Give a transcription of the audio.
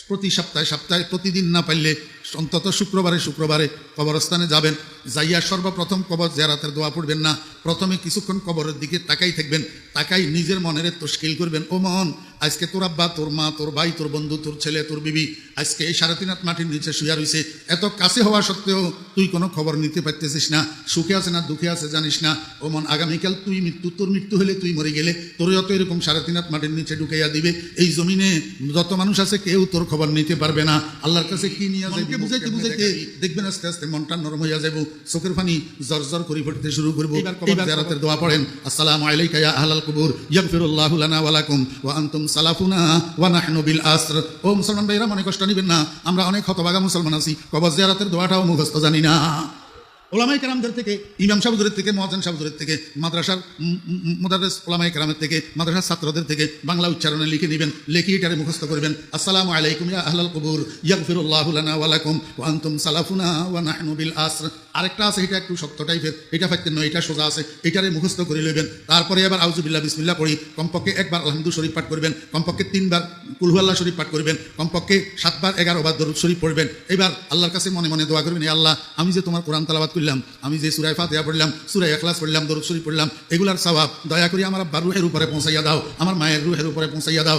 প্রতি সপ্তাহে সপ্তাহে প্রতিদিন না পারলে অন্তত শুক্রবারে শুক্রবারে কবরস্থানে যাবেন, যাইয়া সর্বপ্রথম কবর জিয়ারতের দোয়া পড়বেন না, প্রথমে কিছুক্ষণ কবরের দিকে তাকাই থাকবেন, তাকাই নিজের মনের তশকিল করবেন, ও মন আজকে তোর আব্বা, তোর মা, তোর ভাই, তোর বন্ধু, তোর ছেলে, তোর বিবি আজকে এই 3.5 হাত মাটির নিচে শুয়ে রয়েছে, এত কাছে হওয়া সত্ত্বেও তুই কোনো খবর নিতে পারতেছিস না, সুখে আছে না দুঃখে আছে জানিস না, ও মন আগামীকাল তোর মৃত্যু হলে তুই মরে গেলে তোর যত এরকম 3.5 হাত মাটির নিচে ঢুকাইয়া দিবে, এই জমিনে যত মানুষ আছে কেউ তোর খবর নিতে পারবে না। আল্লাহর কাছে কি নিয়ে যাবে বুঝাইতে বুঝাইতে দেখবেন আস্তে আস্তে মনটা নরম হইয়া যাবো, চোখের পানি জর্জর করে পড়তে শুরু করবো। এবার জিয়ারতের দোয়া পড়েন, আসসালামু আলাইকা ইয়া আহলাল কুবুর ইয়াগফিরুল্লাহু লানা ওয়া লাকুম ওয়া আনতুম সালাফুনা ওয়া নাহনু বিল আসর। ও মুসলমান ভাইরা, মনে কষ্ট নিবেন না, আমরা অনেক হতভাগা মুসলমান আছি, কবর জিয়ারতের দোয়াটাও মুখস্থ জানি না। ওলামায়ে কেরামদের থেকে, ইমাম সাহেব হুজুরের থেকে, মুয়াজ্জিন সাহেব হুজুরের থেকে, মাদ্রাসার মুদাররিস ওলামায়ে কেরামের থেকে, মাদ্রাসার ছাত্রদের থেকে বাংলা উচ্চারণে লিখে নেবেন, লিখে এটারে মুখস্থ করবেন, আসসালামু আলাইকুম ইয়া আহলাল কুবুর ইয়াগফিরুল্লাহু লানা ওয়া লাকুম ওয়া আনতুম সালাফুনা ওয়া নাহনু বিল আসর। আরেকটা আছে, এটা একটু শক্ত টাইপের, এটা ফাইতেন নয়, এটা সোজা আছে, এটারে মুখস্থ করে লইবেন। তারপরে এবার আউযুবিল্লাহ বিসমিল্লাহ পড়ি কমপক্ষে একবার আলহামদু শরীফ পাঠ করবেন, কমপক্ষে 3 বার কুল হুয়াল্লাহ শরীফ পাঠ করবেন, কমপক্ষে 7 বার 11 বার দরুদ শরীফ পড়বেন। এবার আল্লাহর কাছে মনে মনে দোয়া করবেন, হে আল্লাহ, আমি যে তোমার কোরআন তেলাওয়াত করলাম, আমি যে সূরা ফাতিহা পড়লাম, সূরা ইখলাস পড়লাম, দরুদ শরীফ পড়লাম, এগুলার সওয়াব দয়া করে আমার আব্বার রূহের উপরে পৌঁছাইয়া দাও, আমার মায়ের রূহের উপরে পৌঁছাইয়া দাও।